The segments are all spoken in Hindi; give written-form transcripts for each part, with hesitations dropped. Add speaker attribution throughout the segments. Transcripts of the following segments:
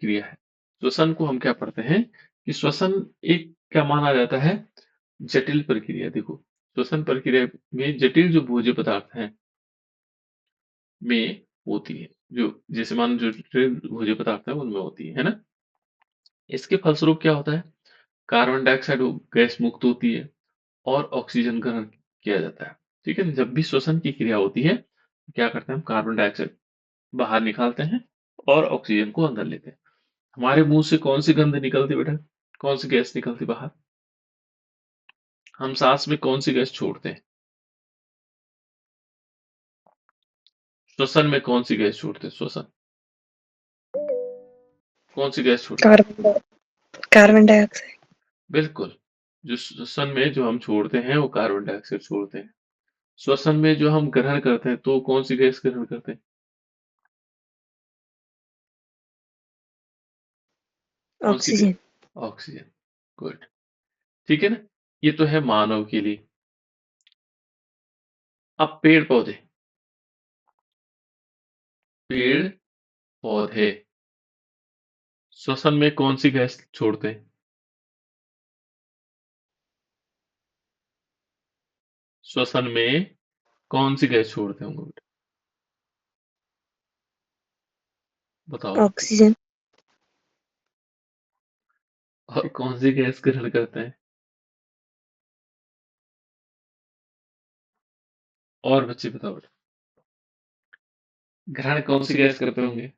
Speaker 1: प्रक्रिया है। श्वसन को हम क्या पढ़ते हैं कि श्वसन एक क्या माना जाता है, जटिल प्रक्रिया। देखो, श्वसन प्रक्रिया में जटिल जो भोज्य पदार्थ हैं में होती है, जो जैसे मान जो जटिल भोज्य पदार्थ है उनमें होती है ना। इसके फलस्वरूप क्या होता है, कार्बन डाइऑक्साइड गैस मुक्त होती है और ऑक्सीजन ग्रहण किया जाता है। ठीक है ना, जब भी श्वसन की क्रिया होती है क्या करते हैं, हम कार्बन डाइऑक्साइड बाहर निकालते हैं और ऑक्सीजन को अंदर लेते हैं। हमारे मुंह से कौन सी गंध निकलती बेटा, कौन सी गैस निकलती बाहर, हम सांस में कौन सी गैस छोड़ते हैं, श्वसन में कौन सी गैस छोड़ते हैं, श्वसन कौन सी गैस छोड़ते हैं।
Speaker 2: Carbon carbon dioxide.
Speaker 1: बिल्कुल, जो श्वसन में जो हम छोड़ते हैं वो कार्बन डाइऑक्साइड छोड़ते हैं। श्वसन में जो हम ग्रहण करते हैं तो कौन सी गैस ग्रहण करते हैं, कौन सी गैस,
Speaker 2: ऑक्सीजन।
Speaker 1: ऑक्सीजन। गुड, ठीक है ना। ये तो है मानव के लिए। अब पेड़ पौधे, पेड़ पौधे श्वसन में कौन सी गैस छोड़ते हैं, श्वसन में कौन सी गैस छोड़ते होंगे बेटा, बताओ।
Speaker 2: ऑक्सीजन।
Speaker 1: और कौन सी गैस ग्रहण करते हैं, और बच्चे बताओ बेटा, ग्रहण कौन सी गैस करते होंगे।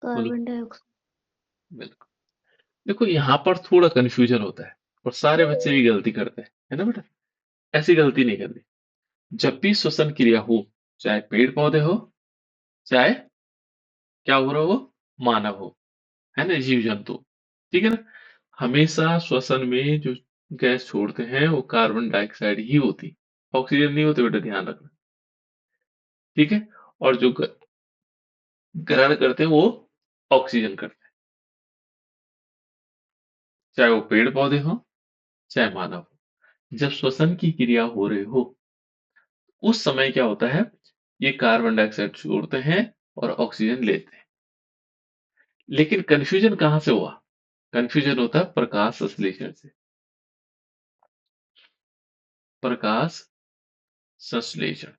Speaker 1: बोलो।
Speaker 2: Carbon dioxide.
Speaker 1: बिल्कुल। देखो यहाँ पर थोड़ा कंफ्यूजन होता है और सारे बच्चे भी गलती करते हैं, है ना बेटा। ऐसी गलती नहीं करनी। जब भी श्वसन क्रिया हो, चाहे पेड़ पौधे हो, चाहे क्या हो रहा हो, मानव हो, है ना, जीव जंतु, ठीक है ना, हमेशा श्वसन में जो गैस छोड़ते हैं वो कार्बन डाइऑक्साइड ही होती, ऑक्सीजन नहीं होती बेटा, ध्यान रखना। ठीक है, और जो ग्रहण करते हैं वो ऑक्सीजन करते हैं, चाहे वो पेड़ पौधे हो चाहे मानव हो। जब श्वसन की क्रिया हो रही हो उस समय क्या होता है, ये कार्बन डाइऑक्साइड छोड़ते हैं और ऑक्सीजन लेते हैं। लेकिन कंफ्यूजन कहां से हुआ, कंफ्यूजन होता है प्रकाश संश्लेषण से, प्रकाश संश्लेषण।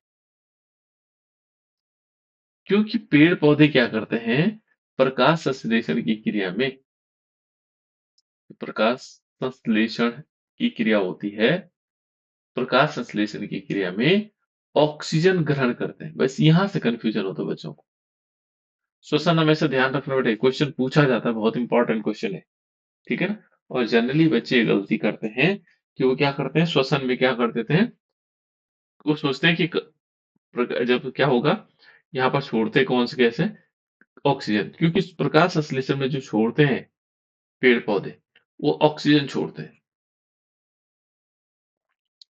Speaker 1: क्योंकि पेड़ पौधे क्या करते हैं, प्रकाश संश्लेषण की क्रिया में, प्रकाश संश्लेषण की क्रिया होती है, प्रकाश संश्लेषण की क्रिया में ऑक्सीजन ग्रहण करते हैं। बस यहां से कंफ्यूजन होता है बच्चों को। श्वसन हमेशा ध्यान रखना बेटे, क्वेश्चन पूछा जाता है, बहुत इंपॉर्टेंट क्वेश्चन है, ठीक है ना। और जनरली बच्चे गलती करते हैं कि वो क्या करते हैं, श्वसन में क्या कर देते हैं, वो सोचते हैं कि जब क्या होगा, यहाँ पर छोड़ते कौन सी गैस है, ऑक्सीजन। क्योंकि प्रकाश संश्लेषण में जो छोड़ते हैं पेड़ पौधे वो ऑक्सीजन छोड़ते हैं,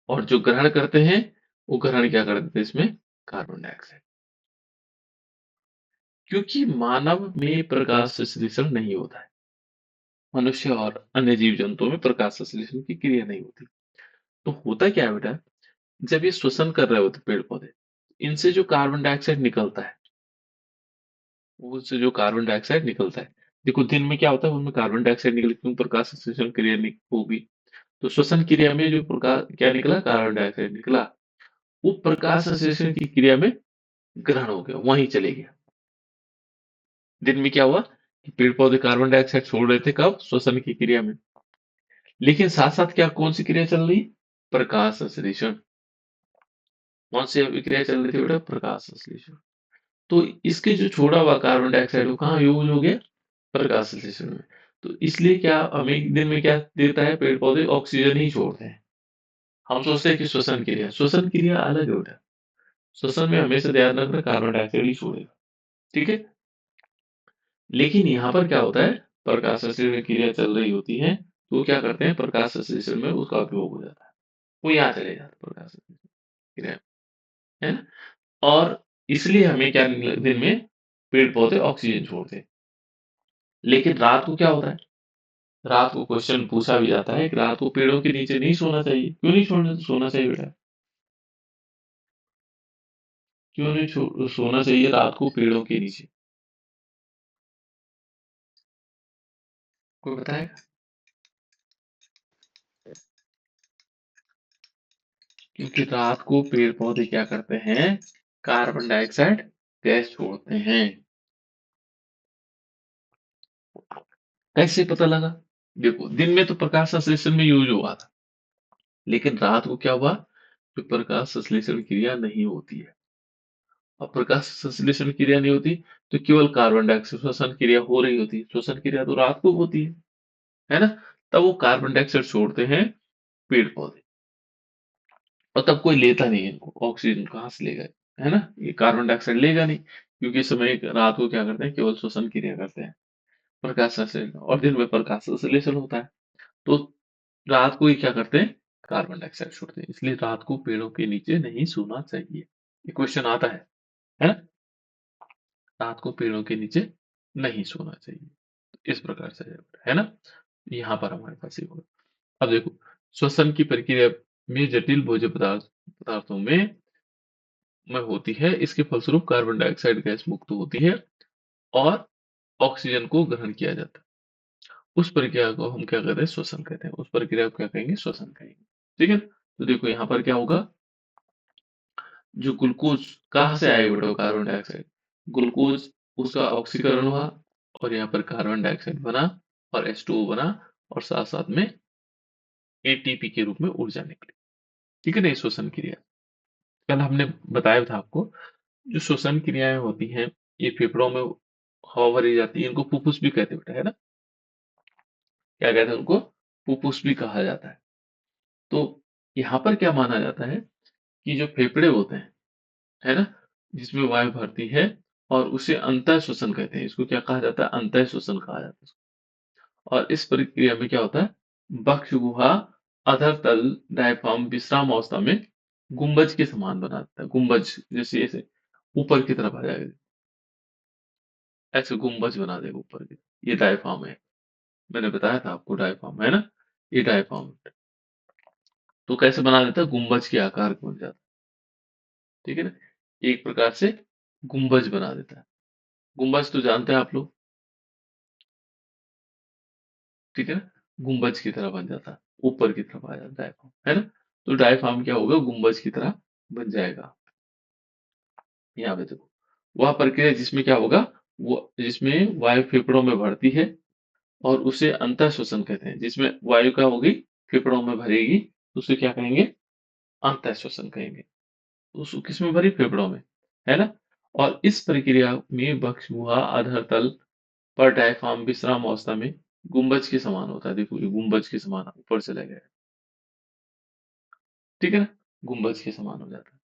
Speaker 1: और जो ग्रहण करते हैं वो ग्रहण क्या कर देते हैं इसमें, कार्बन डाइऑक्साइड। क्योंकि मानव में प्रकाश संश्लेषण नहीं होता है, मनुष्य और अन्य जीव जंतुओं में प्रकाश संश्लेषण की क्रिया नहीं होती। तो होता क्या है बेटा, जब ये श्वसन कर रहे होते पेड़ पौधे, इनसे जो कार्बन डाइऑक्साइड निकलता है, उससे जो कार्बन डाइऑक्साइड निकलता है, देखो दिन में क्या होता है, उनमें कार्बन डाइऑक्साइड निकली, क्यों, प्रकाश संश्लेषण क्रिया होगी। तो श्वसन क्रिया में जो प्रकाश क्या निकला, कार्बन डाइऑक्साइड निकला, वो प्रकाश संश्लेषण की क्रिया में ग्रहण हो गया, वहीं चले गया। दिन में क्या हुआ कि पेड़ पौधे कार्बन डाइऑक्साइड छोड़ रहे थे, कब, श्वसन की क्रिया में। लेकिन साथ साथ क्या, कौन सी क्रिया चल रही, प्रकाश संश्लेषण। कौन सी अभिक्रिया चल रही थी बेटा, प्रकाश संश्लेषण। तो इसके जो छोड़ा हुआ कार्बन डाइऑक्साइड वो कहाँ यूज हो गया, प्रकाश संश्लेषण में। तो इसलिए क्या हमें दिन में क्या देता है, पेड़ पौधे ऑक्सीजन ही छोड़ते हैं। हम सोचते हैं कि श्वसन क्रिया, श्वसन क्रिया अलग है बेटा। श्वसन में हमेशा ध्यान रखना कार्बन डाइऑक्साइड ही छोड़ेगा, ठीक है। लेकिन यहाँ पर क्या होता है, प्रकाश संश्लेषण क्रिया चल रही होती है, तो वो क्या करते हैं, प्रकाश संश्लेषण में उसका उपयोग हो जाता है, वो यहाँ चले जाता है प्रकाश संश्लेषण क्रिया, है ना। और इसलिए हमें क्या दिन में पेड़ पौधे ऑक्सीजन छोड़ते हैं। लेकिन रात को क्या होता है, रात को क्वेश्चन पूछा भी जाता है कि रात को पेड़ों के नीचे नहीं सोना चाहिए, क्यों नहीं सोना सोना चाहिए बेटा, क्यों नहीं सोना चाहिए रात को पेड़ों के नीचे? कोई बताएगा? क्योंकि रात को पेड़ पौधे क्या करते हैं? कार्बन डाइऑक्साइड गैस छोड़ते हैं। कैसे पता लगा? देखो, दिन में तो प्रकाश संश्लेषण में यूज हुआ था, लेकिन रात को क्या हुआ? जो प्रकाश संश्लेषण क्रिया नहीं होती है, और प्रकाश संश्लेषण क्रिया नहीं होती तो केवल कार्बन डाइऑक्साइड श्वसन क्रिया हो रही होती है। श्वसन क्रिया तो रात को होती है ना? तब वो कार्बन डाइऑक्साइड छोड़ते हैं पेड़ पौधे, और तब कोई लेता नहीं है इनको, ऑक्सीजन कहाँ से लेगा? है ना? ये कार्बन डाइऑक्साइड लेगा नहीं, क्योंकि इस समय रात को क्या करते हैं? केवल श्वसन क्रिया करते हैं, प्रकाश संश्लेषण, और दिन में प्रकाश संश्लेषण होता है। तो रात को ही क्या करते हैं? कार्बन डाइऑक्साइड छोड़ते हैं। इसलिए रात को पेड़ों के नीचे नहीं सोना चाहिए। ये क्वेश्चन आता है ना? रात को पेड़ों के नीचे नहीं सोना चाहिए। इस प्रकार से है ना? यहाँ पर हमारे पास ये होगा। अब देखो, श्वसन की प्रक्रिया में जटिल भोज्य पदार्थों में होती है। इसके फलस्वरूप कार्बन डाइऑक्साइड गैस मुक्त होती है और ऑक्सीजन को ग्रहण किया जाता है। उस प्रक्रिया को हम क्या कहते हैं? श्वसन कहते हैं। उस प्रक्रिया को क्या कहेंगे? श्वसन कहेंगे। ठीक है? तो देखो यहाँ पर क्या होगा? जो ग्लूकोज कहाँ से आएगा बेटा? Carbon dioxide. ग्लूकोज उसका ऑक्सीकरण हुआ, और यहाँ पर कार्बन डाइऑक्साइड बना, और H2O बना, और साथ साथ में एटीपी के रूप में ऊर्जा निकली। ठीक है ना? ये श्वसन क्रिया कल हमने बताया था आपको। जो श्वसन क्रियाएं होती हैं, ये फेफड़ों में हवा भरी जाती है। इनको फुफ्फुस भी कहते हैं बेटा, है ना? क्या कहते हैं उनको? फुफ्फुस भी कहा जाता है। तो यहाँ पर क्या माना जाता है कि जो फेफड़े होते हैं, है ना, जिसमें वायु भरती है, और उसे अंतः श्वसन कहते हैं। इसको क्या कहा जाता है? अंतः श्वसन कहा जाता है। और इस प्रक्रिया में क्या होता है? वक्ष गुहा, अधर तल, डायफ्राम विश्राम अवस्था में गुंबज के समान बना देता है। गुंबज जैसे ऐसे ऊपर की तरफ आ जाएगा, ऐसे गुंबज बना देगा ऊपर की। ये डायफ्राम है, मैंने बताया था आपको, डायफ्राम है ना? ये डायफ्राम तो कैसे बना देता है? गुंबज के आकार का बन जाता है। ठीक है ना? एक प्रकार से गुंबज बना देता है। गुंबज तो जानते हैं आप लोग, ठीक है ना? गुंबज की तरह बन जाता है, ऊपर की तरफ आ जाता है डायफ्राम, है ना? तो डायफ्राम क्या होगा? गुंबज की तरह बन जाएगा। यहाँ पे देखो, वह प्रक्रिया जिसमें क्या होगा? वो जिसमें वायु फेफड़ों में भरती है, और उसे अंतः श्वसन कहते हैं। जिसमें वायु क्या होगी? फेफड़ों में भरेगी, तो उसे क्या कहेंगे? अंतः श्वसन कहेंगे। उस किसमें भरी? फेफड़ों में, है ना? और इस प्रक्रिया में वक्ष गुहा, अधर तल पर डायफ्राम विश्राम अवस्था में गुंबज के समान होता है। देखो, ये गुंबज के समान ऊपर चला गया है। ठीक है ना? गुंबज के समान हो जाता है।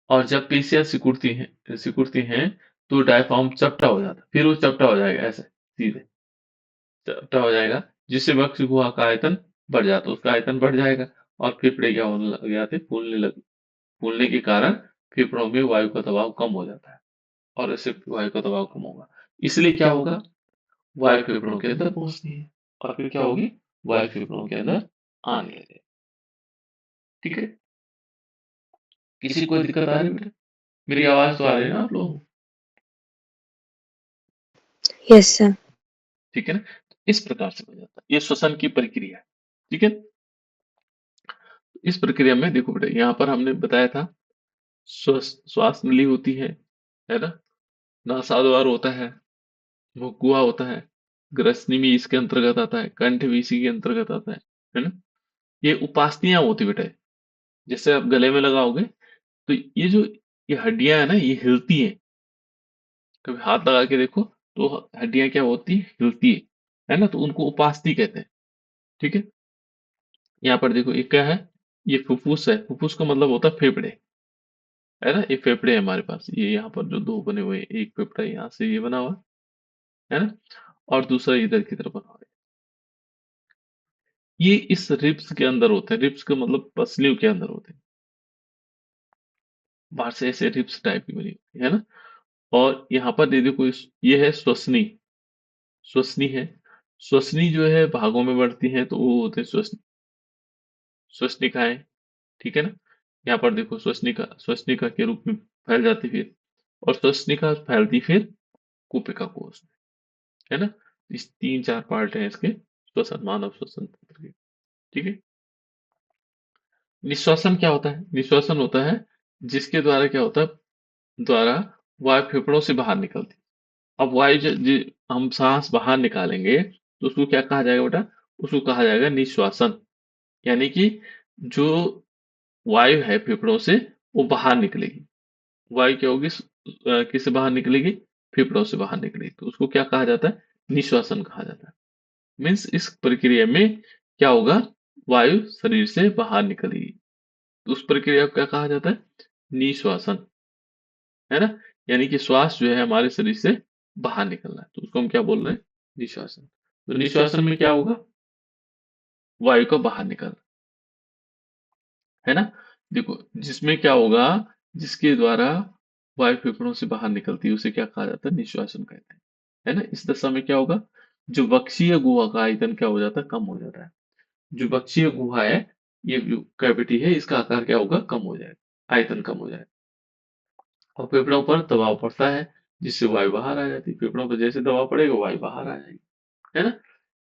Speaker 1: और जब पेशियां सिकुड़ती हैं तो डायफ्राम चपटा हो जाता है। फिर वो चपटा हो जाएगा, ऐसे सीधे चपटा हो जाएगा, जिससे वक्ष गुहा का आयतन बढ़ जाता है। उसका आयतन बढ़ जाएगा, और फेफड़े क्या होने लग जाते? फूलने के कारण फेफड़ों में वायु का दबाव कम हो जाता है, और इससे वायु का दबाव कम होगा। इसलिए क्या होगा? वायु फेफड़ों के अंदर पहुंचती है, और फिर क्या होगी? वायु फेफड़ों के अंदर आने लगे। ठीक है? किसी को दिक्कत आ रही है बेटा? मेरी आवाज तो आ रही है ना आप लोगों को?
Speaker 2: Yes, sir.
Speaker 1: ठीक है ना? इस प्रकार से हो जाता है, ये श्वसन की प्रक्रिया है। ठीक है? इस प्रक्रिया में देखो बेटा, यहाँ पर हमने बताया था, श्वास नली होती है ना? नासाद्वार होता है, मुख गुहा होता है, ग्रसनी भी इसके अंतर्गत आता है, कंठ भी इसी के अंतर्गत आता है ना? ये उपास्थियां होती बेटा। जैसे आप गले में लगाओगे, तो ये हड्डियां है ना, ये हिलती हैं। कभी हाथ लगा के देखो, तो हड्डियां क्या होती है? हिलती है ना? तो उनको उपास्थि कहते हैं। ठीक है? यहाँ पर देखो, ये क्या है? ये फुफ्फुस है। फुफ्फुस का मतलब होता है फेफड़े, है ना? ये फेफड़े है हमारे पास। ये यहाँ पर जो दो बने हुए हैं, एक फेफड़ा यहाँ से ये बना हुआ है ना, और दूसरा इधर की तरफ बना हुआ है। ये इस रिब्स के अंदर होते हैं। रिब्स का मतलब पसलियों के अंदर होते हैं। बाहर से ऐसे रिब्स टाइप की बनी होती है ना? और यहाँ पर दे देखो, ये है श्वसनी। श्वसनी है। श्वसनी जो है भागों में बढ़ती है, तो वो होते हैं श्वसनिकाएं। ठीक है ना? यहाँ पर देखो श्वसनिका श्वसनिका के रूप में फैल जाती फिर, और श्वसनिका फैलती फिर कूपिका कोश में, है ना। इस 3-4 पार्ट हैं इसके श्वसन, मानव श्वसन तंत्र के। ठीक है। निश्वासन क्या होता है? निश्वासन होता है जिसके द्वारा क्या होता है, द्वारा वायु फेफड़ों से बाहर निकलती है। अब वायु हम सांस बाहर निकालेंगे तो उसको क्या कहा जाएगा बेटा? उसको कहा जाएगा निश्वासन। यानी कि जो वायु है फेफड़ों से वो बाहर निकलेगी। वायु क्या होगी? किससे बाहर निकलेगी? फेफड़ों से बाहर निकलेगी, तो उसको क्या कहा जाता है? निश्वासन कहा जाता है। मीन्स इस प्रक्रिया में क्या होगा? वायु शरीर से बाहर निकलेगी, तो उस प्रक्रिया को क्या कहा जाता है? निश्वासन, है ना। यानी कि श्वास जो है हमारे शरीर से बाहर निकलना है, तो उसको हम क्या बोल रहे हैं? निश्वासन। तो निश्वासन में क्या होगा? वायु का बाहर निकलना, है ना। देखो जिसमें क्या होगा, जिसके द्वारा वायु फेफड़ों से बाहर निकलती है उसे क्या कहा जाता है? निश्वासन कहते हैं, है ना। इस दशा में क्या होगा? जो वक्षीय गुहा का आयतन क्या हो जाता है? कम हो जाता है। जो वक्षीय गुहा है, ये जो कैविटी है, इसका आकार क्या होगा? कम हो जाएगा, आयतन कम हो जाएगा, और फेफड़ों पर दबाव पड़ता है जिससे वायु बाहर आ जाती है। फेफड़ों पर जैसे दबाव पड़ेगा वायु बाहर आ जाएगी, है ना।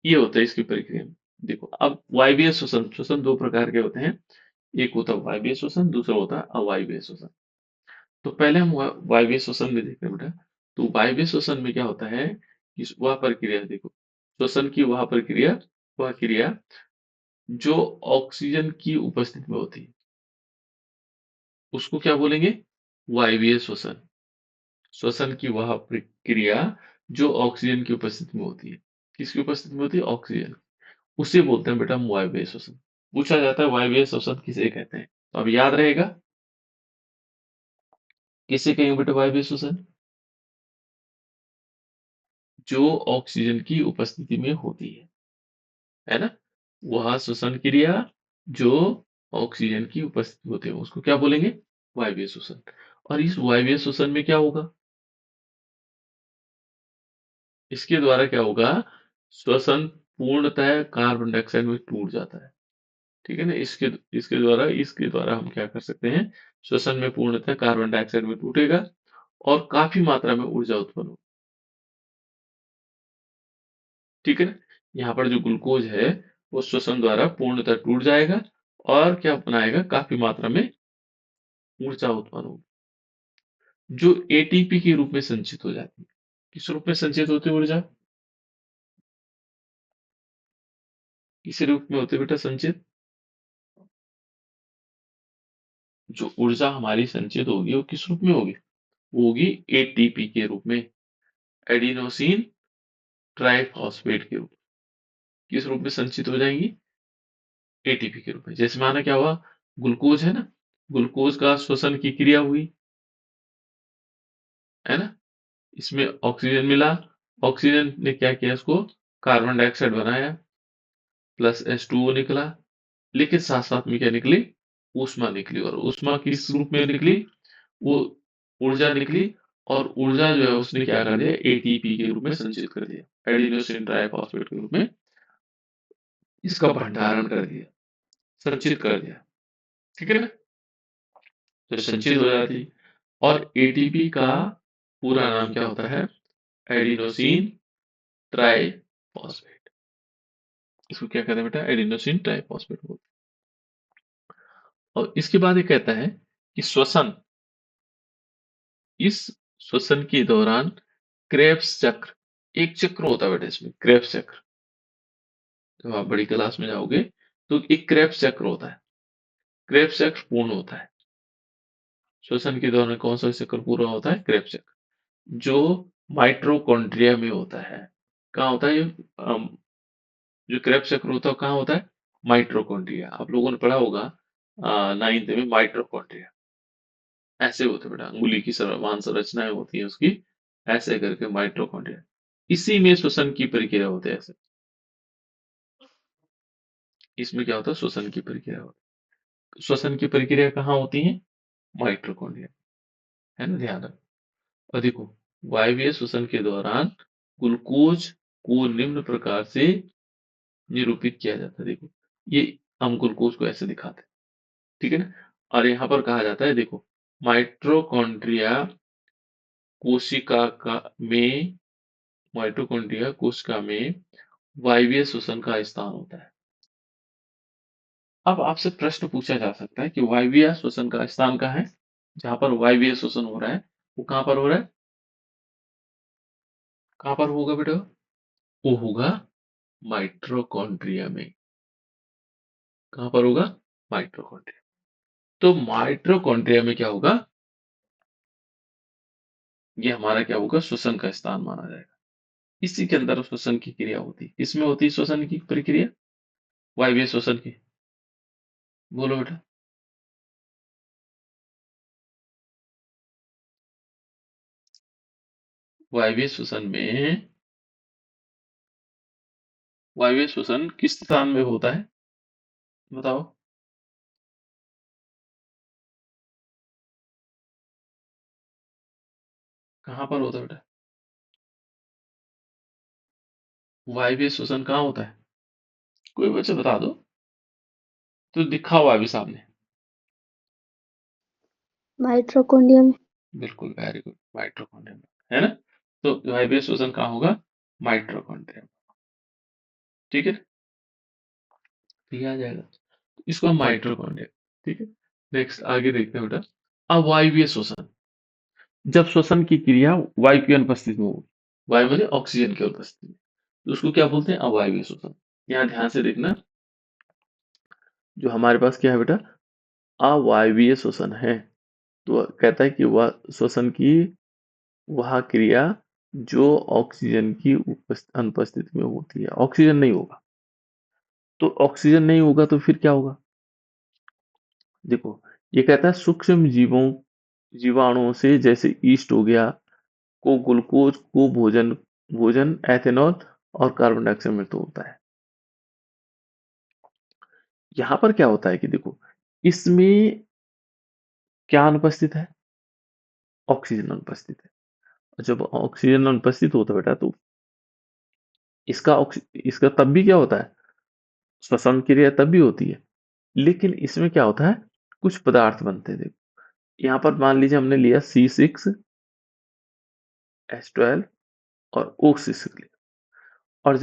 Speaker 1: ये होता है इसकी प्रक्रिया में। देखो अब वायवीय श्वसन, श्वसन दो प्रकार के होते हैं। एक होता है वायवीय श्वसन, दूसरा होता है अवायवीय श्वसन। तो पहले हम वायवीय श्वसन में देखते हैं बेटा। तो वायवीय श्वसन में क्या होता है कि वह प्रक्रिया देखो, श्वसन की वह क्रिया जो ऑक्सीजन की उपस्थिति में होती है उसको क्या बोलेंगे? वायवीय श्वसन। श्वसन की वह प्रक्रिया जो ऑक्सीजन की उपस्थिति में होती है। किसकी उपस्थिति में होती है? ऑक्सीजन। उसे बोलते हैं बेटा हम वायवीय श्वसन। पूछा जाता है वायवीय श्वसन किसे कहते हैं, तो अब याद रहेगा किसे कहेंगे बेटा वायवीय श्वसन? जो ऑक्सीजन की उपस्थिति में होती है ना। वह श्वसन क्रिया जो ऑक्सीजन की उपस्थिति में होती है उसको क्या बोलेंगे? वायवीय श्वसन। और इस वायवीय श्वसन में क्या होगा? इसके द्वारा क्या होगा? श्वसन पूर्णतः कार्बन डाइऑक्साइड में टूट जाता है। ठीक है ना। इसके द्वारा हम क्या कर सकते हैं? श्वसन में पूर्णतः कार्बन डाइऑक्साइड में टूटेगा और काफी मात्रा में ऊर्जा उत्पन्न हो। ठीक है ना। यहाँ पर जो ग्लूकोज है वो श्वसन द्वारा पूर्णतः टूट जाएगा और क्या बनाएगा? काफी मात्रा में ऊर्जा उत्पन्न होगी, जो एटीपी के रूप में संचित हो जाती है। किस रूप में संचित होती है ऊर्जा? किस रूप में होती है बेटा संचित? जो ऊर्जा हमारी संचित होगी वो किस रूप में होगी? वो होगी एटीपी के रूप में, एडिनोसिन ट्राइफॉस्फेट के रूप। किस रूप में संचित हो जाएंगी? एटीपी के रूप में। जैसे माना क्या हुआ? ग्लूकोज है ना, ग्लूकोज का श्वसन की क्रिया हुई, है ना। इसमें ऑक्सीजन मिला, ऑक्सीजन ने क्या किया? इसको कार्बन डाइऑक्साइड बनाया, प्लस H2O निकला। लेकिन साथ साथ में क्या निकली? ऊष्मा निकली, और ऊष्मा किस रूप में निकली? वो ऊर्जा निकली, और ऊर्जा जो है उसने क्या कर दिया? एटीपी के रूप में संचित कर दिया, एडिनोसिन ट्राइफॉस्फेट के रूप में इसका भंडारण कर दिया, संचित कर दिया। ठीक है ना। तो संचित हो जाती, और एटीपी का पूरा नाम क्या होता है? Adenosine triphosphate. इसको क्या कहते हैं बेटा? एडिनोसिन ट्राइफॉस्फेट बोलते हैं। और इसके बाद ये कहता है कि श्वसन, इस श्वसन के दौरान क्रेब्स चक्र, एक चक्र होता है बेटा इसमें, क्रेब्स चक्र। जब आप बड़ी क्लास में जाओगे तो एक क्रेब्स चक्र होता है, क्रेब्स चक्र पूर्ण होता है। श्वसन के दौरान कौन सा चक्र पूरा होता है? क्रेब्स चक्र, जो माइटोकॉन्ड्रिया में होता है। कहाँ होता है ये? जो क्रेब्स चक्र होता है कहाँ होता है? माइटोकॉन्ड्रिया। आप लोगों ने पढ़ा होगा 9th में, माइटोकॉन्ड्रिया ऐसे होते हैं बेटा, अंगुली की समान संरचनाएं होती हैं उसकी, ऐसे करके माइटोकॉन्ड्रिया। इसी में श्वसन की प्रक्रिया होती है ऐसे। इसमें क्या होता है? श्वसन की प्रक्रिया होती है। श्वसन की प्रक्रिया कहाँ होती है? माइटोकॉन्ड्रिया, है ना। ध्यान रखो। और देखो वायवीय श्वसन के दौरान ग्लूकोज को निम्न प्रकार से निरूपित किया जाता है। देखो ये हम ग्लूकोज को ऐसे दिखाते हैं, ठीक है ना। और यहाँ पर कहा जाता है, देखो, माइटोकॉन्ड्रिया कोशिका का में माइटोकॉन्ड्रिया कोशिका में वायवीय श्वसन का स्थान होता है। अब आपसे प्रश्न पूछा जा सकता है कि वायवीय श्वसन का स्थान कहाँ है? जहां पर वायवीय श्वसन हो रहा है वो कहां पर हो रहा है? कहां पर होगा बेटा? वो होगा माइटोकॉन्ड्रिया में। कहां पर होगा? माइटोकॉन्ड्रिया। तो माइटोकॉन्ड्रिया में क्या होगा? ये हमारा क्या होगा? श्वसन का स्थान माना जाएगा। इसी के अंदर श्वसन की क्रिया होती है। किसमें होती है श्वसन की प्रक्रिया? वायवीय श्वसन की। बोलो बेटा। वायवीय श्वसन में वायवीय श्वसन किस स्थान में होता है? बताओ। कहां पर होता है बेटा? वायवीय श्वसन कहाँ होता है? कोई बच्चा बता दो। तो दिखा हुआ अभी सामने।
Speaker 2: माइटोकॉन्ड्रिया में।
Speaker 1: बिल्कुल, वेरी गुड, माइटोकॉन्ड्रिया में, है ना? तो वायवीय श्वसन कहाँ होगा? माइटोकॉन्ड्रिया में। ठीक है, तो ये आ जाएगा। इसको हम माइटोकॉन्ड्रिया। ठीक है, नेक्स्ट आगे देखते हैं बेटा। अवायवीय श्वसन, जब श्वसन की क्रिया वायु की अनुपस्थिति में होगी, वायु माने ऑक्सीजन की अनुपस्थिति में, तो उसको क्या बोलते हैं? अवायवीय श्वसन। यहाँ ध्यान से देखना, जो हमारे पास क्या है बेटा? अवायवीय श्वसन है। तो कहता है कि वह श्वसन की वह क्रिया जो ऑक्सीजन की अनुपस्थिति में होती है। ऑक्सीजन नहीं होगा, तो ऑक्सीजन नहीं होगा तो फिर क्या होगा? देखो, ये कहता है सूक्ष्म जीवाणुओं से, जैसे ईस्ट हो गया, को ग्लूकोज को भोजन भोजन एथेनॉल और कार्बन डाइऑक्साइड में तो होता है। यहाँ पर क्या होता है कि देखो, इसमें क्या अनुपस्थित है? ऑक्सीजन अनुपस्थित है। और जब ऑक्सीजन अनुपस्थित होता है बेटा, तो इसका तब भी क्या होता है? श्वसन क्रिया तब भी होती है, लेकिन इसमें क्या होता है? कुछ पदार्थ बनते हैं। देखो, यहाँ पर मान लीजिए हमने लिया C6H12 और O6 लिया, और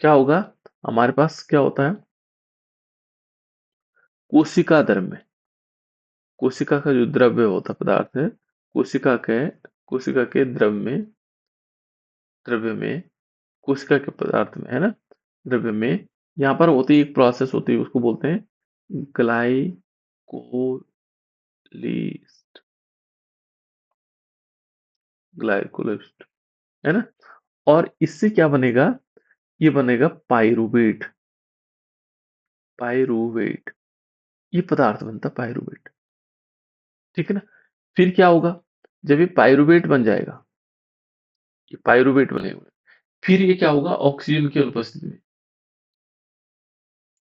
Speaker 1: क्या होगा? हमारे पास क्या होता है? कोशिका द्रव्य में, कोशिका का जो द्रव्य होता पदार्थ है, कोशिका के कोशिका के द्रव्य में कोशिका के पदार्थ में, है ना, द्रव्य में, यहाँ पर होती है एक प्रोसेस होती है, उसको बोलते हैं ग्लाइकोलिस ग्लाइकोलिस्ट, है ना? और इससे क्या बनेगा? ये बनेगा पाइरूवेट। पाइरूवेट, ये पदार्थ बनता है पाइरूवेट। ठीक है ना? फिर क्या होगा? जब ये पाइरूवेट बन जाएगा, ये पाइरूवेट बने हुए, फिर ये क्या होगा? ऑक्सीजन की अनुपस्थिति में,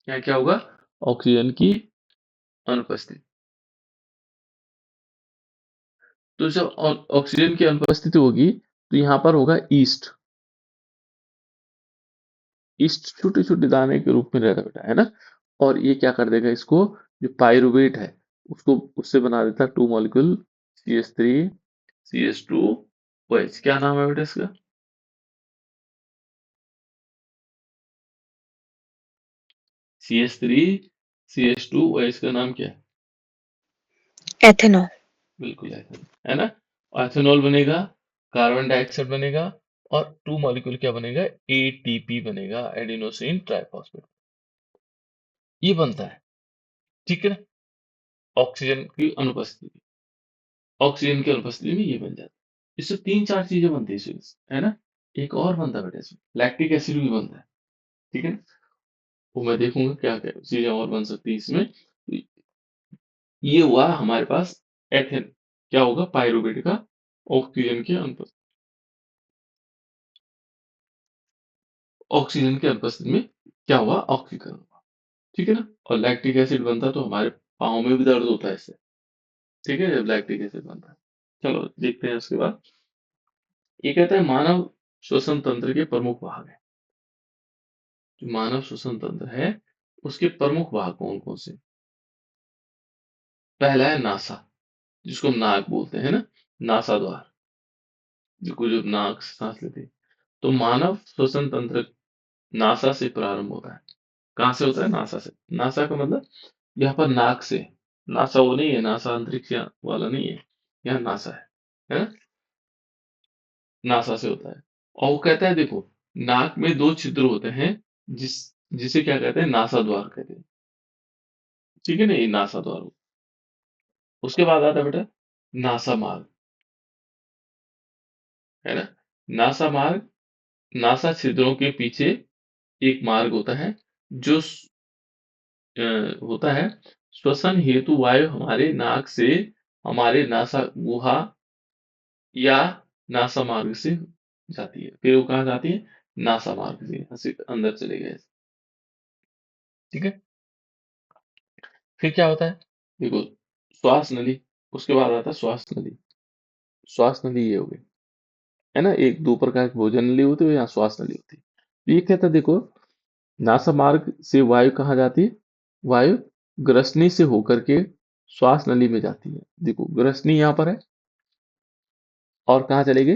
Speaker 1: यहाँ क्या होगा? ऑक्सीजन की अनुपस्थिति। तो जब ऑक्सीजन की अनुपस्थिति होगी, तो यहाँ पर होगा ईस्ट। ईस्ट छोटे छोटे दाने के रूप में रहता बेटा, है ना? और ये क्या कर देगा? इसको, जो पाइरूवेट है, उसको उससे बना देता है 2 मॉलिक्यूल CH3CH2OH। क्या नाम है बेटा इसका? CH3CH2OH का नाम क्या है?
Speaker 2: एथेनॉल।
Speaker 1: बिल्कुल एथेनॉल, है ना? एथेनॉल बनेगा, कार्बन डाइऑक्साइड बनेगा, और 2 मॉलिक्यूल क्या बनेगा? ATP बनेगा, एडिनोसिन ट्राइफॉस्फेट। ये बनता है। ठीक है ना? ऑक्सीजन की अनुपस्थिति ऑक्सीजन की अनुपस्थिति में ये बन जाता है। इससे 3-4 चीजें बनती है इसमें, है ना? एक और बनता है बेटा इसमें, लैक्टिक एसिड भी बनता है। ठीक है ना? वो मैं देखूंगा क्या क्या चीजें और बन सकती है इसमें। ये हुआ हमारे पास एथेन, क्या होगा? पाइरूवेट का ऑक्सीजन के अनुपस्थिति में क्या हुआ? ऑक्सीकरण हुआ। ठीक है ना? और लैक्टिक एसिड बनता है तो हमारे पाँव में भी दर्द होता है इससे। ठीक है, जब लैक्टिक एसिड बनता है। चलो देखते हैं उसके बाद। ये कहता है मानव श्वसन तंत्र के प्रमुख भाग है। जो मानव श्वसन तंत्र है, उसके प्रमुख भाग कौन कौन से? पहला है नासा, जिसको हम नाक बोलते हैं ना, नासा द्वार, जिसको जो नाक से सांस लेते हैं। तो मानव श्वसन तंत्र नासा से प्रारंभ होता है। कहाँ से होता है? नासा से। नासा का मतलब यहाँ पर नाक से। नासा वो नहीं है, नासा अंतरिक्ष वाला नहीं है, यहाँ नासा है ना? नासा से होता है। और वो कहता है देखो, नाक में दो छिद्र होते हैं, जिस जिसे क्या कहते हैं? नासा द्वार कहते हैं। ठीक है ना, ये नासा द्वार। उसके बाद आता है बेटा नासा मार्ग, है ना? नासा मार्ग, नासा छिद्रों के पीछे एक मार्ग होता है, जो होता है श्वसन हेतु वायु हमारे नाक से हमारे नासा गुहा या नासा मार्ग से जाती है। फिर वो कहाँ जाती है? नासा मार्ग से, यहाँ से अंदर चले गए। ठीक है। फिर क्या होता है? देखो, श्वास नली, उसके बाद आता है श्वास नली। श्वास नली ये हो गई, है ना? एक दो प्रकार की भोजन नली होती है, यहाँ श्वास नली होती है। तो ये कहता है देखो, नासा मार्ग से वायु कहाँ जाती है? वायु ग्रसनी से होकर के श्वास नली में जाती है। देखो, ग्रसनी यहाँ पर है, और कहाँ चलेगी?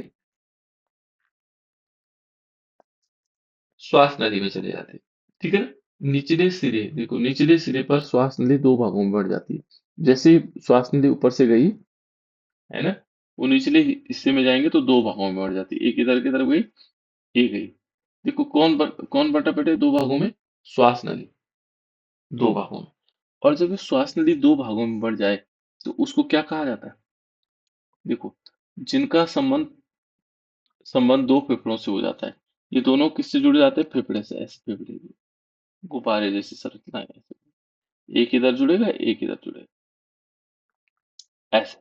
Speaker 1: श्वास नली में चले जाते हैं। ठीक है ना? निचले सिरे, देखो निचले सिरे पर श्वास नली दो भागों में बढ़ जाती है। जैसे ही श्वास नली ऊपर से गई, है ना, वो निचले हिस्से में जाएंगे तो दो भागों में बढ़ जाती है। एक इधर की तरफ गई, एक गई। देखो कौन बटा बेटे दो भागों में? श्वास नली दो भागों में। और जब ये श्वास नली दो भागों में बढ़ जाए, तो उसको क्या कहा जाता है? देखो, जिनका संबंध संबंध दो फेफड़ों से हो जाता है, ये दोनों किससे जुड़ जाते हैं? फेफड़े से। ऐसे फेफड़े गुब्बारे जैसी संरचना है, ऐसे एक इधर जुड़ेगा, एक इधर जुड़ेगा, ऐसे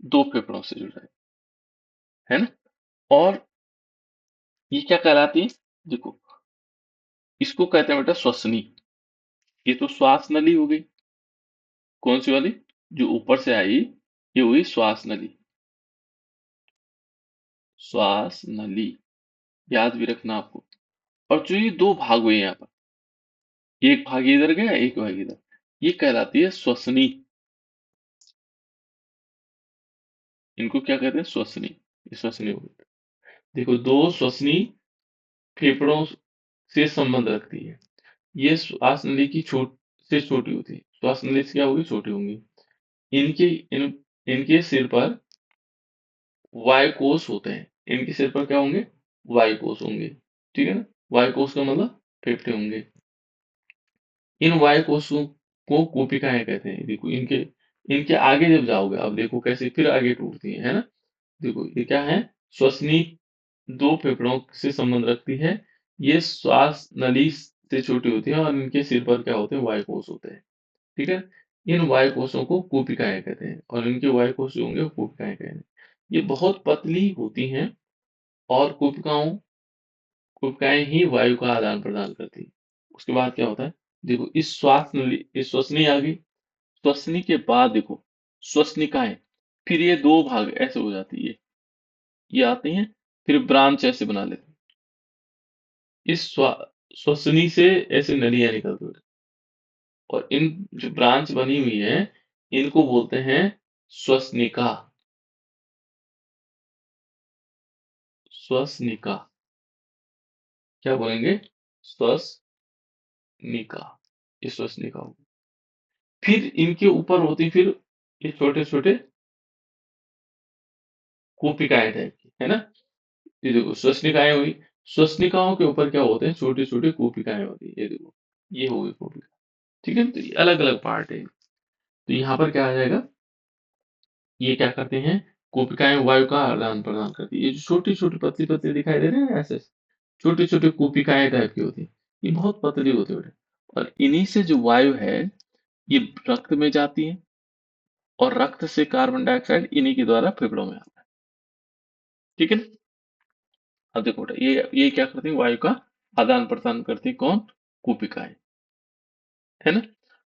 Speaker 1: दो फेफड़ों से जुड़ा है ना? और ये क्या कहलाती है? देखो, इसको कहते हैं बेटा श्वसनी। ये तो श्वास नली हो गई। कौन सी वाली? जो ऊपर से आई, ये हुई श्वास नली। श्वास नली याद भी रखना आपको। और जो ये दो भाग हुए यहाँ पर, एक भाग इधर गया, एक भाग इधर, ये कहलाती है श्वसनी। इनको क्या कहते हैं? श्वसनी। ये श्वसनी हो गई। देखो, दो श्वसनी फेफड़ों से संबंध रखती है। ये श्वास नली की छोटी होती है। श्वास नली से क्या होगी? छोटी होंगी। इनके इन इनके सिर पर वायुकोश होते हैं। इनके सिर पर क्या होंगे? वायुकोश होंगे। ठीक है ना? वायुकोश का मतलब फेफड़े होंगे। इन वायुकोशों को कोशिकाएं कहते हैं। देखो, इनके इनके आगे जब जाओगे, अब देखो कैसे फिर आगे टूटती है ना? देखो, ये क्या है? श्वसनी दो फेफड़ों से संबंध रखती है। ये श्वास नली से छोटी होती है, और इनके सिर पर क्या होते हैं? वायुकोश होते हैं। ठीक है? इन वायुकोशों को कोशिकाएं कहते हैं, और इनके वायुकोश जो होंगे वो कोशिकाएं कहते हैं। ये बहुत पतली होती हैं, और कोशिकाएं ही वायु का आदान प्रदान करती हैं। उसके बाद क्या होता है? देखो, इस श्वसनी आ गई। श्वसनी के बाद देखो, श्वसनिकाएं, फिर ये दो भाग ऐसे हो जाती है, ये आती हैं, फिर ब्रांच ऐसे बना लेते हैं। श्वसनी से ऐसे नलियां निकलती हैं, और इन जो ब्रांच बनी हुई है, इनको बोलते हैं श्वसनिका। श्वसनिका, क्या बोलेंगे? श्वसनिका। ये श्वसनिका होगी। फिर इनके ऊपर होती फिर ये छोटे छोटे कोशिकाएं टाइप की, है ना? ये देखो, श्वसनिकाएं हुई। श्वसनिकाओं के ऊपर क्या होते हैं? छोटी छोटी कोशिकाएं होती है। ये देखो, ये हो गई कोशिका। ठीक है, तो ये अलग अलग पार्ट है। तो यहाँ पर क्या आ जाएगा? ये क्या करते हैं? कोशिकाएं वायु का आदान प्रदान करती है। ये जो छोटी छोटी पतली पतली दिखाई दे रहे हैं ऐसे, छोटी छोटी कोशिकाएं टाइप की होती है, ये बहुत पतली होती है बेटा। और इन्हीं से जो वायु है, ये रक्त में जाती है, और रक्त से कार्बन डाइऑक्साइड इन्हीं के द्वारा फेफड़ों में आता है। ठीक है ना? अब देखो बेटा, ये क्या करती है? वायु का आदान प्रदान करती है। कौन? कोशिकाएं, है ना?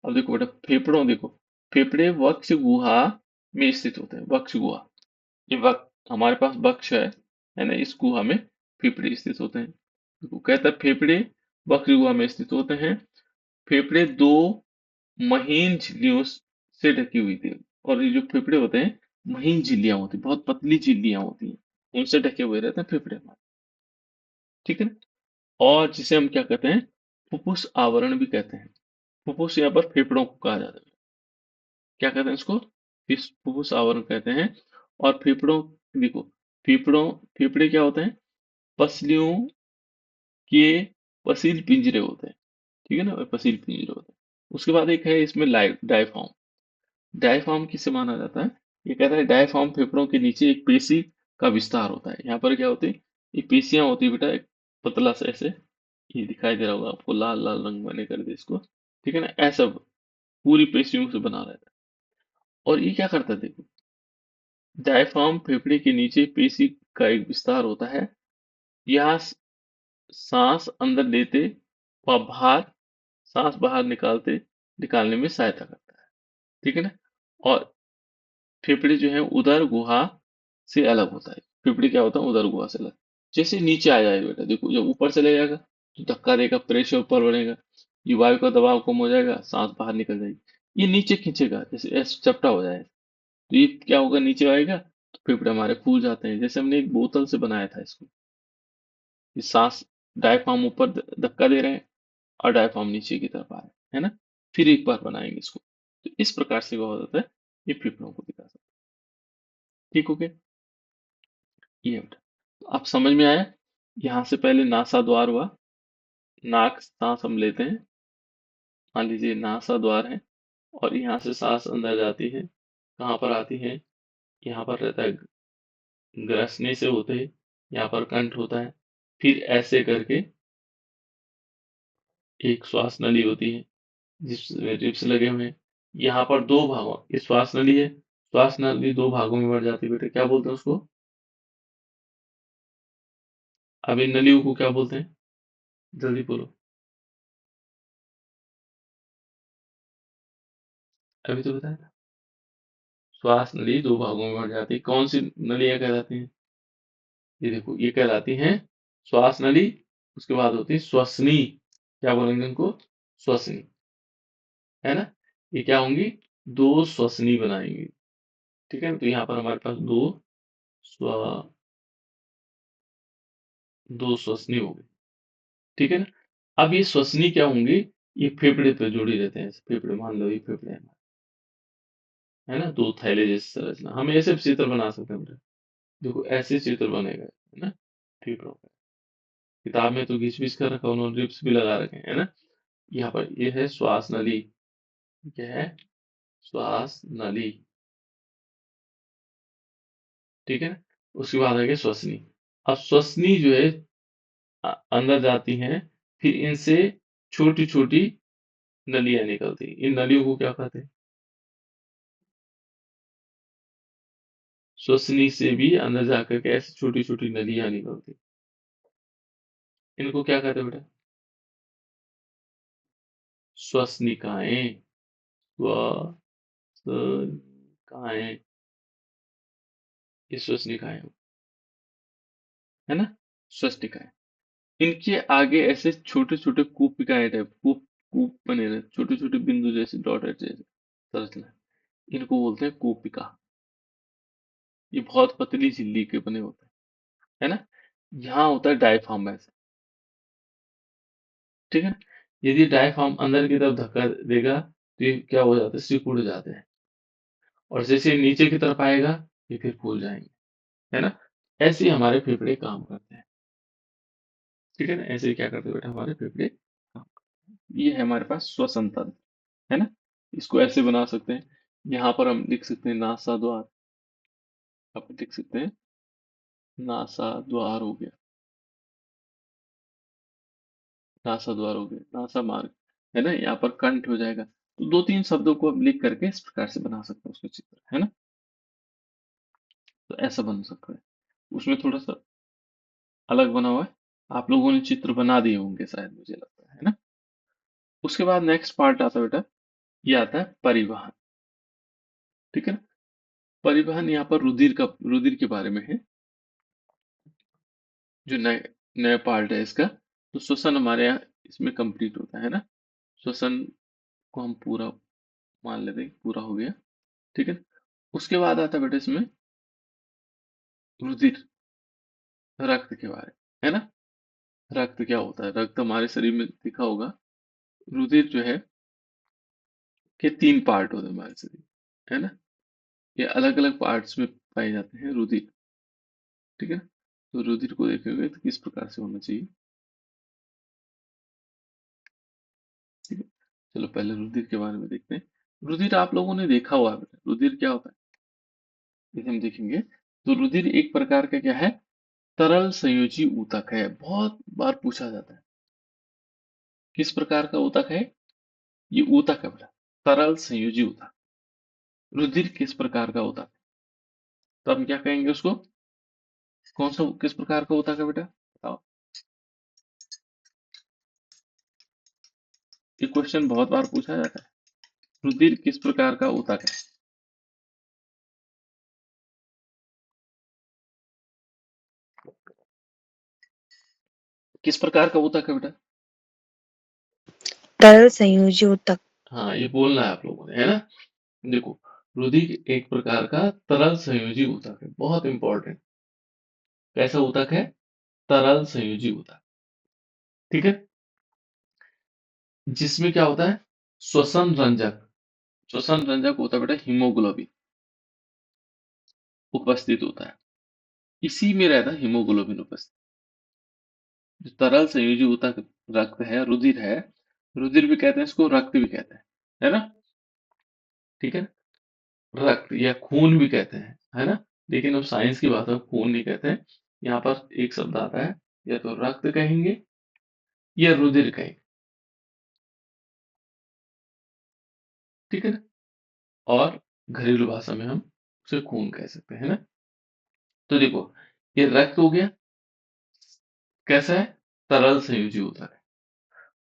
Speaker 1: अब देखो बेटा, फेफड़ों देखो, फेफड़े वक्ष गुहा में स्थित होते हैं। वक्ष गुहा, ये हमारे पास वक्ष है ना? इस गुहा में फेफड़े स्थित होते हैं। देखो, कहता है फेफड़े वक्ष गुहा में स्थित होते हैं। फेफड़े दो महीन झिल्लियों से ढकी हुई थी। और ये जो फेफड़े होते हैं, महीन झिल्लियां होती, बहुत पतली झिल्लियां होती हैं, उनसे ढके हुए रहते हैं फेफड़े हमारे। ठीक है ना। और जिसे हम क्या कहते हैं, फुफ्फुस आवरण भी कहते हैं। फुफ्फुस यहाँ पर फेफड़ों को कहा जाता है। क्या कहते हैं इसको, फुफ्फुस आवरण कहते हैं। और फेफड़ों, देखो, फेफड़ों, फेफड़े क्या होते हैं, पसलियों के पसील पिंजरे होते हैं। ठीक है ना, और पसील पिंजरे होते हैं। उसके बाद एक है इसमें लाइव डायफ्राम। डायफ्राम किसे माना जाता है, ये कहता है डायफ्राम फेफड़ों के नीचे एक पेशी का विस्तार होता है। यहाँ पर क्या होती है, ये पेशियां होती है बेटा, एक पतला सा ऐसे, ये दिखाई दे रहा होगा आपको, लाल लाल रंग मैंने कर दिया इसको। ठीक है ना, ऐसा पूरी पेशियों से बना रहता है। और ये क्या करता है, देखो, डायफ्राम फेफड़े के नीचे पेशी का एक विस्तार होता है। यह सांस अंदर लेते व बाहर, सांस बाहर निकालने में सहायता करता है। ठीक है ना। और फेफड़े जो है उदर गुहा से अलग होता है। फेफड़े क्या होता है, उदर गुहा से अलग। जैसे नीचे आ जाएगा बेटा, देखो, जब ऊपर चले जाएगा तो धक्का देगा, प्रेशर ऊपर बढ़ेगा, ये वायु का दबाव कम हो जाएगा, सांस बाहर निकल जाएगी। ये नीचे खींचेगा, जैसे ऐसे चपटा हो जाएगा, तो ये क्या होगा, नीचे आएगा तो फेफड़े हमारे फूल जाते हैं। जैसे हमने एक बोतल से बनाया था इसको, ये सांस, डायफ्राम ऊपर धक्का दे रहे हैं और डायफ्राम नीचे की तरफ आ रहा है ना। फिर एक बार बनाएंगे इसको, तो इस प्रकार से क्या होता है, ये फेफड़ों को दिखा सकते हैं। ठीक हो गया, ये बेटा, तो आप समझ में आया। यहाँ से पहले नासा द्वार हुआ, नाक सांस हम लेते हैं, मान लीजिए नासा द्वार है, और यहाँ से सांस अंदर जाती है, कहाँ पर आती है, यहाँ पर रहता है, ग्रसने से होते हैं, यहाँ पर कंठ होता है, फिर ऐसे करके एक श्वास नली होती है जिसमें रिब्स लगे हुए हैं। यहाँ पर दो भागों, ये श्वास नली है, श्वास नली दो भागों में बढ़ जाती है बेटे, क्या बोलते हैं उसको, अब इन नलियों को क्या बोलते हैं, जल्दी बोलो, अभी तो बताया था। श्वास नली दो भागों में बढ़ जाती है, कौन सी नलियां कहलाती हैं, ये देखो, ये कहलाती हैं श्वास नली। उसके बाद होती है श्वसनी, क्या बोलेंगे उनको, श्वसनी, है ना। ये क्या होंगी, दो श्वसनी बनाएंगी। ठीक है ना, तो यहाँ पर हमारे पास स्व दो श्वसनी हो गई। ठीक है ना। अब ये श्वसनी क्या होंगी, ये फेफड़े पे जुड़ी रहते हैं, फेफड़े, मान लो ये फेफड़े हैं, है ना, दो थैले जैसी संरचना, हम ऐसे भी चित्र बना सकते हैं बेटा। देखो ऐसे चित्र बनेगा, है ना, फेफड़ों का। किताब में तो घिस पिस कर रखा, उन्होंने रिप्स भी लगा रखे हैं, है ना। यहाँ पर ये है श्वास नली, क्या है, श्वास नली। ठीक है ना। उसके बाद आ गया श्वसनी। अब श्वसनी जो है अंदर जाती हैं, फिर इनसे छोटी छोटी नलियां निकलती हैं। इन नलियों को क्या कहते हैं, श्वसनी से भी अंदर जाकर के ऐसी छोटी छोटी नलियां निकलती हैं। इनको क्या कहते हैं बेटा, श्वसनिकाएं, श्वसनिकाएं, ये श्वसनिकाएं, है ना, श्वसनिकाएं। इनके आगे ऐसे छोटे छोटे कूपिकाएं टाइप, कूप कूप बने रहते, छोटे छोटे बिंदु जैसे, डॉटेड जैसे संरचना, इनको बोलते हैं कूपिका। ये बहुत पतली झिल्ली के बने होते हैं, है ना। यहाँ होता है डायफ्राम ऐसे। ठीक है ना? यदि डायफ्राम अंदर की तरफ धक्का देगा तो ये क्या हो जाता है, सिकुड़ जाते हैं। और जैसे ये नीचे की तरफ आएगा, ये फिर फूल जाएंगे, है ना। ऐसे ही हमारे फेफड़े काम करते हैं। ठीक है ना, ऐसे ही क्या करते हैं बेटा, हमारे फेफड़े काम करते हैं। ये है हमारे पास श्वसन तंत्र, है ना। इसको ऐसे बना सकते हैं, यहाँ पर हम लिख सकते हैं नासा द्वार, आप लिख सकते हैं नासा द्वार हो गया, नासा द्वार हो गया, नासा मार्ग, है ना। यहाँ पर कंठ हो जाएगा। तो दो तीन शब्दों को हम लिख करके इस प्रकार से बना सकते हैं उसका चित्र, है ना। तो ऐसा बन सकता है, उसमें थोड़ा सा अलग बना हुआ है। आप लोगों ने चित्र बना दिए होंगे शायद, मुझे लगता है ना। उसके बाद नेक्स्ट पार्ट आता है बेटा, ये आता है परिवहन। ठीक है ना। परिवहन यहाँ पर रुधिर के बारे में है, जो नए नया पार्ट है इसका। तो श्वसन हमारे यहाँ इसमें कंप्लीट होता है ना। श्वसन को हम पूरा मान लेते हैं कि पूरा हो गया। ठीक है, उसके बाद आता है बेटा इसमें रुधिर, रक्त के बारे में, है ना। रक्त क्या होता है? रक्त हमारे शरीर में दिखा होगा। रुधिर जो है के 3 पार्ट होते हैं हमारे शरीर में, है ना। ये अलग अलग पार्ट्स में पाए जाते हैं रुधिर। ठीक है, तो रुधिर को देखेंगे तो किस प्रकार से होना चाहिए। ठीक है, चलो पहले रुधिर के बारे में देखते हैं। रुधिर आप लोगों ने देखा हुआ है बेटा, रुधिर क्या होता है जैसे हम देखेंगे। तो रुधिर एक प्रकार का क्या है, तरल संयोजी ऊतक है। बहुत बार पूछा जाता है किस प्रकार का ऊतक है। ये ऊतक है बेटा, तरल संयोजी ऊतक। रुधिर किस प्रकार का ऊतक है? तो हम क्या कहेंगे उसको, कौन सा किस प्रकार का ऊतक है बेटा, बताओ। ये क्वेश्चन बहुत बार पूछा जाता है, रुधिर किस प्रकार का ऊतक है। किस प्रकार का ऊतक है बेटा।
Speaker 3: तरल संयोजी ऊतक।
Speaker 1: हाँ, ये बोलना है आप लोगों ने, है ना। देखो, रुधिर एक प्रकार का तरल संयोजी ऊतक है, बहुत इंपॉर्टेंट। कैसा ऊतक है? तरल संयोजी ऊतक। ठीक है, जिसमें क्या होता है, श्वसन रंजक, श्वसन रंजक होता है बेटा हीमोग्लोबिन, उपस्थित होता है। इसी में रहता है हीमोग्लोबिन उपस्थित। जो तरल संयोजी ऊतक रक्त है, रुधिर है, रुधिर भी कहते हैं इसको, रक्त भी कहते हैं, है ना। ठीक है, रक्त या खून भी कहते हैं, है ना। लेकिन अब साइंस की बात है, खून नहीं कहते हैं। यहाँ पर एक शब्द आता है, या तो रक्त कहेंगे या रुधिर कहेंगे। ठीक है ना, और घरेलू भाषा में हम उसे खून कह सकते हैं ना। तो देखो, ये रक्त हो गया, कैसा है, तरल संयोजी होता है।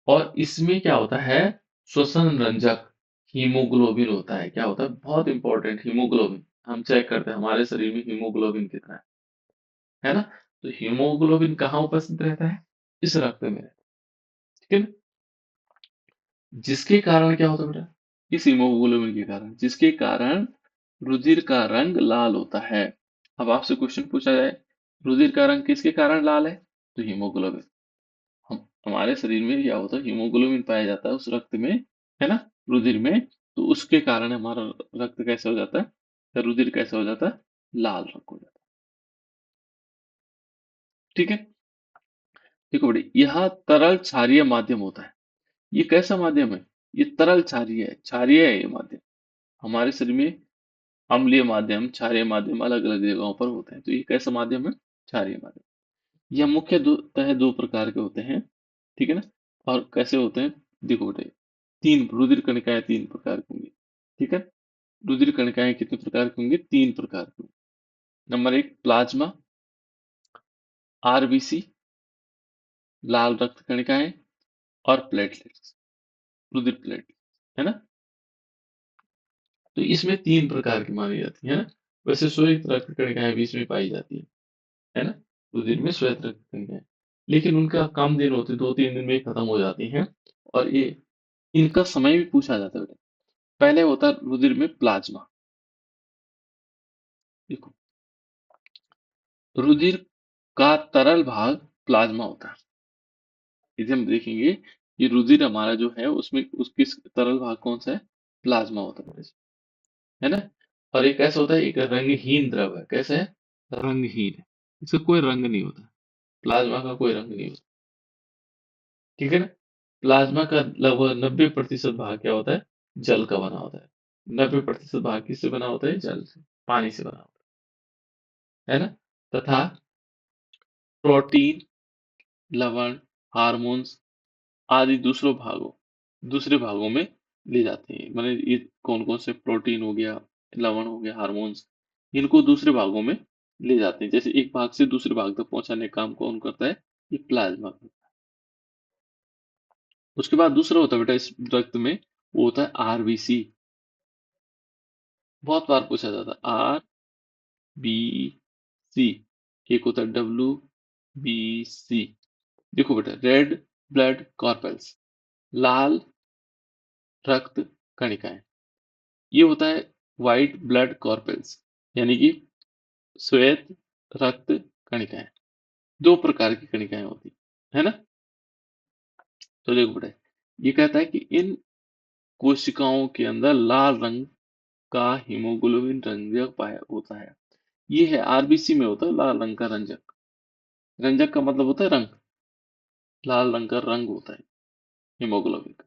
Speaker 1: और इसमें क्या होता है, श्वसन रंजक हीमोग्लोबिन होता है। क्या होता है, बहुत इंपॉर्टेंट, हीमोग्लोबिन। हम चेक करते हैं हमारे शरीर में हीमोग्लोबिन कितना है ना। तो हीमोग्लोबिन कहाँ उपस्थित रहता है, इस रक्त में रहता है। ठीक है ना, जिसके कारण क्या होता है बेटा, इस हीमोग्लोबिन के कारण, जिसके कारण रुधिर का रंग लाल होता है। अब आपसे क्वेश्चन पूछा जाए, रुधिर का रंग किसके कारण लाल है, तो हीमोग्लोबिन। हम हमारे शरीर में क्या होता है, हीमोग्लोबिन पाया जाता है उस रक्त में, है ना, रुधिर में। तो उसके कारण हमारा रक्त कैसे हो जाता है, या रुधिर कैसे हो जाता है, लाल रंग हो जाता है। ठीक है, देखो बेटे, यह तरल क्षारीय माध्यम होता है। ये कैसा माध्यम है, ये तरल क्षारीय है, क्षारीय है ये माध्यम। हमारे शरीर में अम्लीय माध्यम, क्षारीय माध्यम अलग अलग जगहों पर होते हैं। तो ये कैसा माध्यम है, क्षारीय माध्यम। यह मुख्यतः दो प्रकार के होते हैं। ठीक है ना, और कैसे होते हैं, देखो बेटे, तीन रुधिर कणिकाएं तीन प्रकार की होंगी। ठीक है, रुधिर कणिकाएं कितने प्रकार की होंगी, तीन प्रकार की होंगी। नंबर एक प्लाज्मा, आरबीसी, लाल रक्त कणिकाएं, और प्लेटलेट्स, रुधिर प्लेटलेट्स, है ना। तो इसमें तीन प्रकार की मानी जाती है ना। वैसे श्वेत रक्त कणिकाएं भी इसमें पाई जाती है ना। रुधिर में श्वेत रक्त कणिकाएं, लेकिन उनका कम दिन होते, 2-3 दिन में ही खत्म हो जाती हैं। और ये इनका समय भी पूछा जाता है बेटा। पहले होता है रुधिर में प्लाज्मा। देखो, रुधिर का तरल भाग प्लाज्मा होता है। इसे हम देखेंगे, ये रुधिर हमारा जो है उसमें उसकी तरल भाग कौन सा है, प्लाज्मा होता है ना। और एक ऐसा होता है, एक रंगहीन द्रव है। कैसा है, रंगहीन है, इसका कोई रंग नहीं होता। प्लाज्मा का कोई रंग नहीं होता। ठीक है ना, प्लाज्मा का लगभग 90% भाग क्या होता है, जल का बना होता है। 90% भाग किससे बना होता है, जल से, पानी से बना होता है ना। तथा प्रोटीन, लवण, हार्मोन्स आदि दूसरे भागों में ले जाते हैं। मतलब ये कौन कौन से, प्रोटीन हो गया, लवण हो गया, हार्मोन्स, इनको दूसरे भागों में ले जाते हैं। जैसे एक भाग से दूसरे भाग तक पहुंचाने का काम कौन करता है, ये प्लाज्मा करता है। उसके बाद दूसरा होता है बेटा इस रक्त में, वो होता है आरबीसी। बहुत बार पूछा जाता है, आर बी सी। एक होता है डब्ल्यू बी सी। देखो बेटा, रेड ब्लड कॉर्पल्स, लाल रक्त कणिकाएं। ये होता है व्हाइट ब्लड कॉर्पल्स, यानी कि श्वेत रक्त कणिकाएं। दो प्रकार की कणिकाएं होती है ना। तो देखो बेटा, ये कहता है कि इन कोशिकाओं के अंदर लाल रंग का हीमोग्लोबिन रंजक पाया होता है। ये है आरबीसी में होता है लाल रंग का रंजक। रंजक का मतलब होता है रंग, लाल रंग का रंग होता है हीमोग्लोबिन का,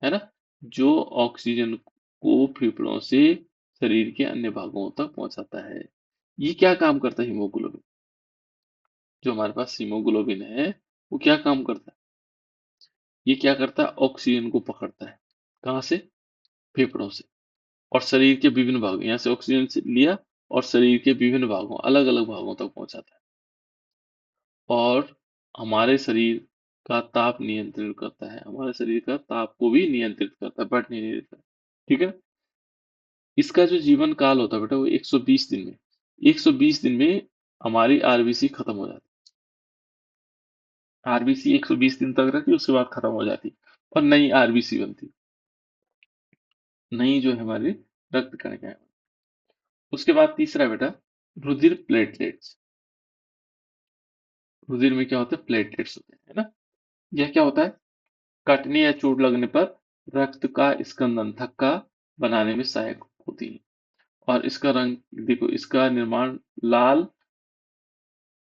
Speaker 1: है ना, जो ऑक्सीजन को फेफड़ों से शरीर के अन्य भागों तक पहुंचाता है। ये क्या काम करता है हीमोग्लोबिन? जो हमारे पास हीमोग्लोबिन है, वो क्या काम करता है? ये क्या करता है? ऑक्सीजन को पकड़ता है। कहाँ से? फेफड़ों से। और शरीर के विभिन्न भागों, यहाँ से ऑक्सीजन से लिया और शरीर के विभिन्न भागों, अलग अलग भागों तक पहुंचाता है। और हमारे शरीर का ताप नियंत्रित करता है, हमारे शरीर का ताप को भी नियंत्रित करता है, बट नहीं देता है। ठीक है। इसका जो जीवन काल होता है बेटा, वो 120 दिन में, 120 दिन में हमारी आरबीसी खत्म हो जाती है। आरबीसी 120 दिन तक रहती है, उसके बाद खत्म हो जाती है और नई आरबीसी बनती है, नई जो है हमारी रक्त कणिकाएं। उसके बाद तीसरा बेटा, रुधिर प्लेटलेट्स। रुधिर में क्या होता है? प्लेटलेट्स होते हैं, है ना। यह क्या होता है? कटने या चोट लगने पर रक्त का स्कंदन, थक्का बनाने में सहायक होती है। और इसका रंग देखो, इसका निर्माण लाल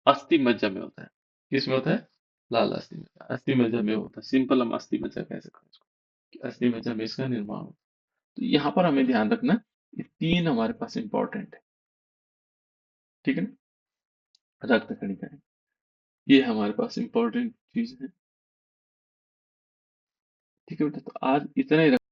Speaker 1: अस्थि मज्जा में होता है। किसमें होता है? लाल अस्थि मज्जा, अस्थि मज्जा में होता है। सिंपल हम अस्थि मज्जा कह सकते हैं इसको, कि अस्थि मज्जा में इसका निर्माण होता है। तो यहाँ पर हमें ध्यान रखना, ये तीन हमारे पास इंपॉर्टेंट है। ठीक है ना, रक्त कणिकाएं, ये हमारे पास इंपॉर्टेंट चीज है। ठीक है बेटा, तो आज इतना ही